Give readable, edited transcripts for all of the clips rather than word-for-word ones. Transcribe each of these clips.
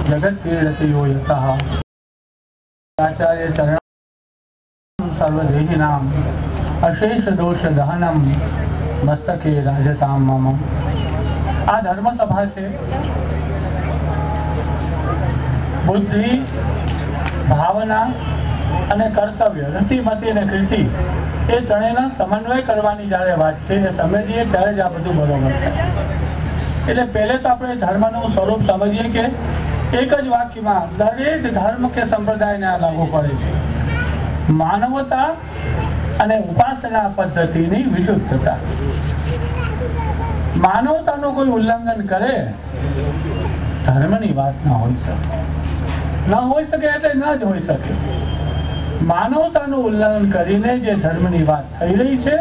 जगत पीड़ति यो यतः आचार्य चरण सर्वदेहिनाम अशेष दोष दहनम मस्तके राजताम मम। आ धर्म सभा है बुद्धि भावना અને કર્તવ્ય રતિમતી અને કૃતિ એ ત્રણેયનો સમન્વય કરવાની જ્યારે વાત છે એ સમજીએ ત્યારે જ આ બધું બરોબર થાય। એટલે પહેલે તો આપણે ધર્મનું સ્વરૂપ સમજીએ કે એક જ વાક્યમાં દરેક ધર્મ કે સંપ્રદાયને આ લાગુ પડે છે। માનવતા અને ઉપાસના પદ્ધતિની વિશુદ્ધતા। માનવતાનું કોઈ ઉલ્લંઘન કરે ધર્મની વાત ન હોઈ શકે, ન હોઈ શકે એટલે ન જ હોઈ શકે। માનવતાનું ઉલ્લંઘન કરીને જે ધર્મની વાત થઈ રહી છે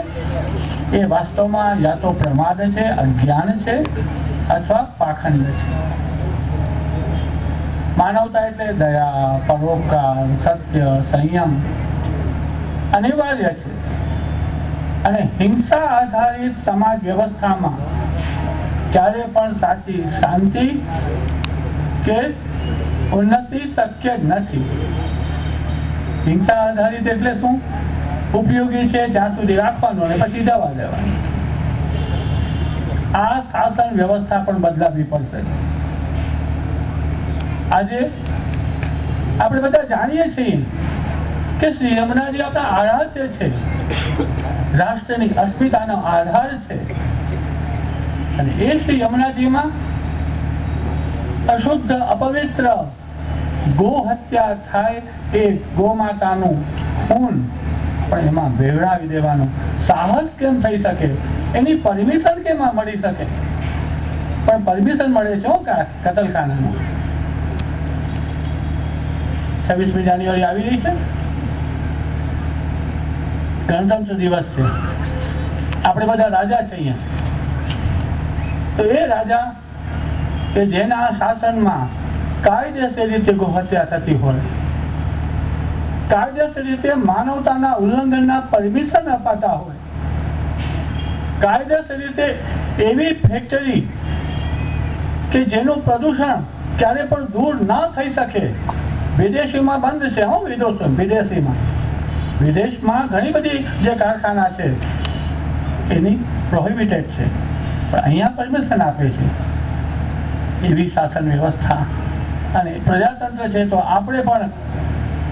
એ વાસ્તવમાં યા તો પ્રમાદ છે, અજ્ઞાન છે અથવા પાખંડ છે। માનવતા એટલે દયા, પરોપકાર, સત્ય, સંયમ અનિવાર્ય છે અને હિંસા આધારિત સમાજ વ્યવસ્થામાં ક્યારે પણ સાચી શાંતિ કે ઉન્નતિ શક્ય નથી। હિંસા આધારિત એટલે શું? ઉપયોગી છે ત્યાં સુધી રાખવાનું અને પછી જવા દેવાનું। આ શાસન વ્યવસ્થા પણ બદલાવી પડશે। આજે આપણે બધા જાણીએ છીએ કે શ્રી યમુનાજી આપણા આરાધ્ય છે, રાષ્ટ્રની અસ્મિતાનો આધાર છે અને એ શ્રી યમુનાજીમાં અશુદ્ધ અપવિત્ર ગો હત્યા થાય એ ગો માતાનું ખૂન પણ એમાં ભેળાવી દેવાનું સાહસ કેમ થઈ શકે? એની પરમિશન કેમ મળી શકે? પણ પરમિશન મળે છે કતલખાનાનું। 26મી જાન્યુઆરી આવી રહી છે, ગણતંત્ર દિવસ છે, આપણે બધા રાજા છે અહીંયા। તો એ રાજા કે જેના શાસનમાં કાયદેસર રીતે ગોહત્યા થતી હોય, કાયદેસર રીતે માનવતાના ઉલ્લંઘનના પરમિશન અપાતા હોય, કાયદેસર રીતે એવી ફેક્ટરી કે જેનું પ્રદૂષણ ક્યારે પણ દૂર ન થઈ શકે, વિદેશીમાં બંધ છે વિદેશીમાં, વિદેશમાં ઘણી બધી જે કારખાના છે એની પ્રોહિબિટેડ છે પણ અહીંયા પરમિશન આપે છે, એવી શાસન વ્યવસ્થા અને પ્રજાતંત્ર છે તો આપણે પણ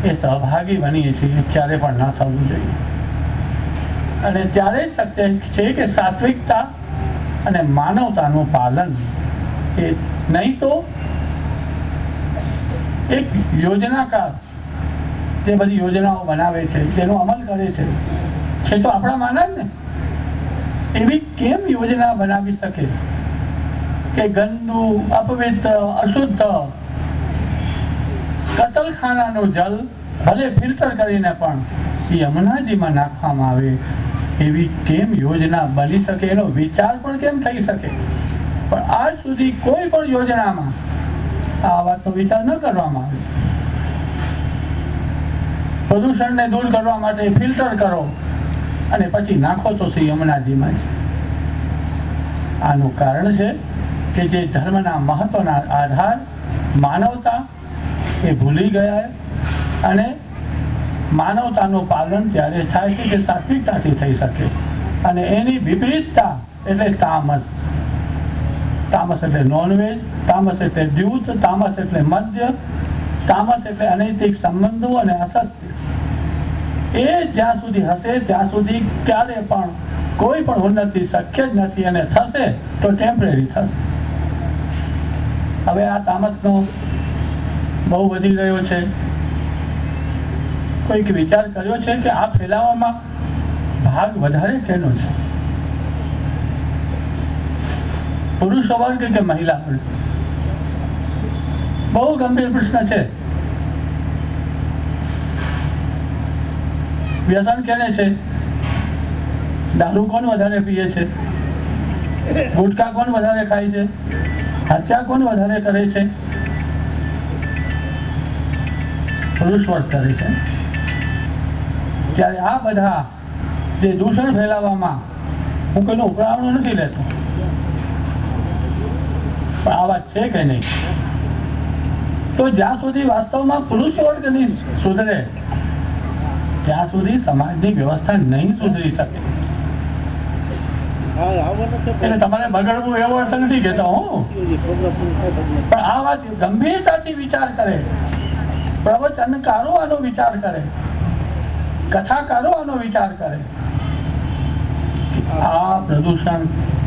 એ સહભાગી બનીએ છીએ, ક્યારે પણ ન થવું જોઈએ। અને ત્યારે જ શક્ય છે કે સાત્વિકતા અને માનવતાનું પાલન એ નહીં તો એક યોજનાકાર જે બધી યોજનાઓ બનાવે છે, તેનો અમલ કરે છે તો આપણા માનવ ને એવી કેમ યોજના બનાવી શકે કે ગંદુ, અપવિત્ર, અશુદ્ધ કતલખાનાનું જલ ભલે ફિલ્ટર કરીને પણ યમુનાજીમાં નાખવામાં આવે એવી કેમ યોજના બની શકે? એનો વિચાર પણ કેમ થઈ શકે? પણ આજ સુધી કોઈ પણ યોજનામાં આ વાતનો વિચાર ન કરવામાં આવે। પ્રદૂષણને દૂર કરવા માટે ફિલ્ટર કરો અને પછી નાખો તો શ્રી યમુનાજીમાં જ। આનું કારણ છે કે જે ધર્મના મહત્વના આધાર માનવતા એ ભૂલી ગયા અને માનવતાનું પાલન ત્યારે થાય છે કે સાત્વિકતાથી થઈ શકે અને એની વિપરીતતા એટલે તામસ। તામસ એટલે નોનવેજ, તામસ એટલે દ્યુત, તામસ એટલે મદ્ય, તામસ એટલે અનૈતિક સંબંધો અને અસત્ય। એ જ્યાં સુધી હશે ત્યાં સુધી ક્યારે પણ કોઈ પણ ઉન્નતિ શક્ય જ નથી અને થશે તો ટેમ્પરરી થશે। હવે આ તામસનો બહુ વધી રહ્યો છે, કોઈક વિચાર કર્યો છે કે આ ફેલાવામાં ભાગ વધારે કેનો છે? પુરુષ વર્ગ કે મહિલા વર્ગ? બહુ ગંભીર પ્રશ્ન છે। વ્યસન કેને છે? દારૂ કોણ વધારે પીએ છે? ગુટખા કોણ વધારે ખાય છે? હત્યા કોણ વધારે કરે છે? પુરુષ વર્ગ કરે છે। ત્યારે આ બધા જે દૂષણ ફેલાવવામાં હું કોઈનું ઉપરાવણું નથી લેતો, પણ આ વાત છે કે નહીં? તો જ્યાં સુધી વાસ્તવમાં પુરુષ વર્ગ નહીં સુધરે ત્યાં સુધી સમાજની વ્યવસ્થા નહીં સુધરી શકે. એટલે તમારે બગડવું એવો અર્થ નથી કહેતો હું, પણ આ વાત ગંભીરતાથી વિચાર કરે, પ્રવચનકારો આનો વિચાર કરે, કથાકારો આનો વિચાર કરે. આ પ્રદૂષણ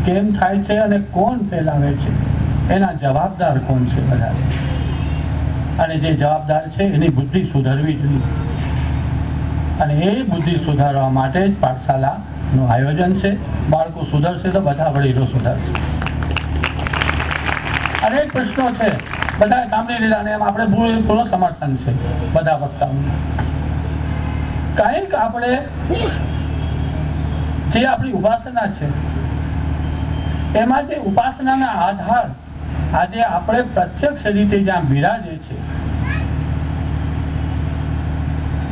કેમ થાય છે અને કોણ ફેલાવે છે, એના જવાબદાર કોણ છે વધારે, અને જે જવાબદાર છે એની બુદ્ધિ સુધારવી જોઈએ. અને એ બુદ્ધિ સુધારવા માટે જ પાઠશાલાનું આયોજન છે. બાળકો સુધરશે તો બધા વડીલો સુધરશે. અનેક પ્રશ્નો છે, બધા સાંભળી લીધા અને એમ આપણે પૂરું સમર્થન છે બધા વક્તાઓનું. કંઈક આપણે જે આપણી ઉપાસના છે એમાં જે ઉપાસનાના આધાર આજે આપણે પ્રત્યક્ષ રીતે જ્યાં બિરાજે છે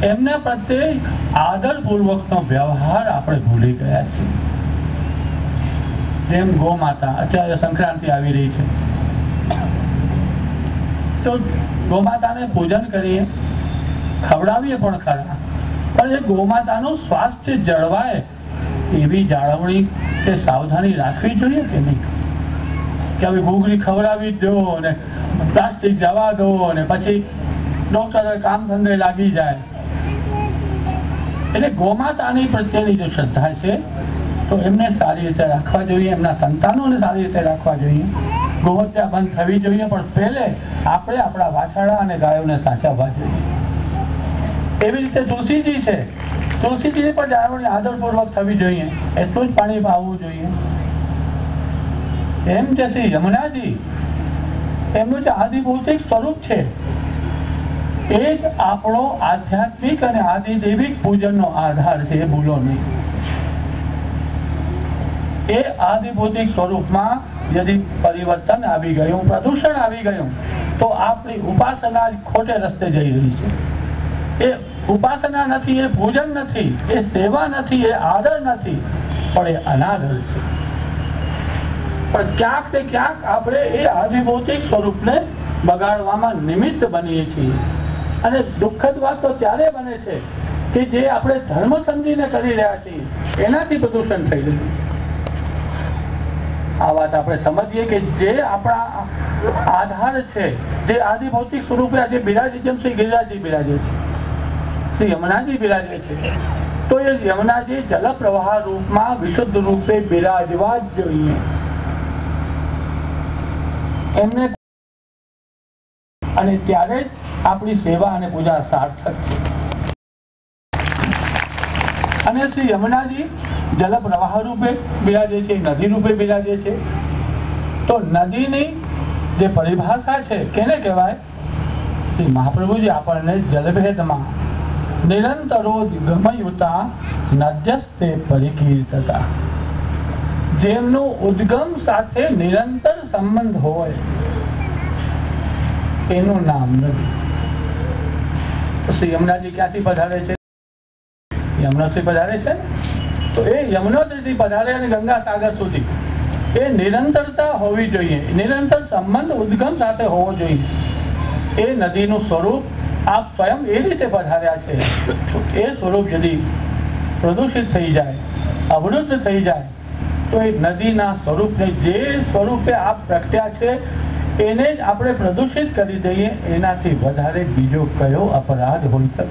એમના પ્રત્યે આદરપૂર્વકનો વ્યવહાર આપણે ભૂલી ગયા છીએ. જેમ ગો માતા, અત્યારે સંક્રાંતિ આવી રહી છે તો ગોમાતાને પૂજન કરીએ, ખવડાવીએ પણ ખરા, પણ એ ગોમાતાનું સ્વાસ્થ્ય જળવાય એવી જાળવણી કે સાવધાની રાખવી જોઈએ કે નહીં? કે હવે ઘૂઘરી ખવડાવી જ દો અને પ્લાસ્ટિક જવા દો અને પછી ડોક્ટર કામ ધંધે લાગી જાય. એટલે ગોમાતાની પ્રત્યેની જો શ્રદ્ધા છે તો એમને સારી રીતે રાખવા જોઈએ, એમના સંતાનોને સારી રીતે રાખવા જોઈએ. ગોહત્યા બંધ થવી જોઈએ, પણ પહેલે આપણે આપણા વાછરડા અને ગાયોને સાચવવા જોઈએ. એવી રીતે તુલસીજી છે, તુલસીજી પણ જાળવણી આદરપૂર્વક થવી જોઈએ, એટલું જ પાણી પાવું જોઈએ. એમ કે શ્રી યમુનાજી એમનું જે આદિભૌતિક સ્વરૂપ છે એ જ આપણો આધ્યાત્મિક અને આદિદૈવિક પૂજનનો આધાર છે, એ ભૂલો નહીં. એ આદિભૌતિક સ્વરૂપમાં યદિ પરિવર્તન આવી ગયું, પ્રદૂષણ આવી ગયું, તો આપણી ઉપાસના ખોટે રસ્તે જઈ રહી છે. એ ઉપાસના નથી, એ પૂજન નથી, એ સેવા નથી, એ આદર નથી, પણ એ અનાદર છે. પણ ક્યાંક ને ક્યાંક આપણે એ આદિભૌતિક સ્વરૂપને બગાડવામાં નિમિત્ત બનીએ છીએ. અને દુઃખદ વાત તો ત્યારે બને છે કે જે આપણે ધર્મ સમજીને કરી રહ્યા છીએ એનાથી પ્રદૂષણ થઈ રહ્યું છે. આ વાત આપણે સમજીએ કે જે આપણા આધાર છે, જે આદિભૌતિક સ્વરૂપે આજે બિરાજે, જેમ શ્રી ગિરિરાજજી બિરાજે છે, શ્રી યમુનાજી બિરાજે છે, તો એ યમુનાજી જલ પ્રવાહ રૂપમાં વિશુદ્ધ રૂપે બિરાજવા જ જોઈએ. એમને અને ત્યારે જ આપણી સેવા અને પૂજા સાર્થક છે. અને શ્રી યમુનાજી જલ પ્રવાહ રૂપે બિરાજે છે, નદી રૂપે બિરાજે છે. તો નદીની જે પરિભાષા છે કેને કહેવાય? શ્રી મહાપ્રભુજી આપણને જલભેદમાં નિરંતરોદ્ગમયુતા નદ્યસ્તે પરિકીર્તતા, જેમનું ઉદ્ગમ સાથે નિરંતર સંબંધ હોય એનું નામ નદી. તો શ્રી યમુનાજી ક્યાંથી પધારે છે? યમુનોત્રી પધારે છે. તો એ યમુનોત્રીથી પધારે અને ગંગા સાગર સુધી એ નિરંતરતા હોવી જોઈએ, નિરંતર સંબંધ ઉદ્ગમ સાથે હોવો જોઈએ. એ નદીનું સ્વરૂપ આપ સ્વયં એ રીતે પધાર્યા છે. એ સ્વરૂપ यदि પ્રદૂષિત થઈ જાય, અવરુદ્ધ થઈ જાય, તો એ નદીના સ્વરૂપને જે સ્વરૂપે આપ પ્રગટ્યા છે એને જ આપણે પ્રદૂષિત કરી દઈએ, એનાથી વધારે બીજો કયો અપરાધ હોઈ શકે?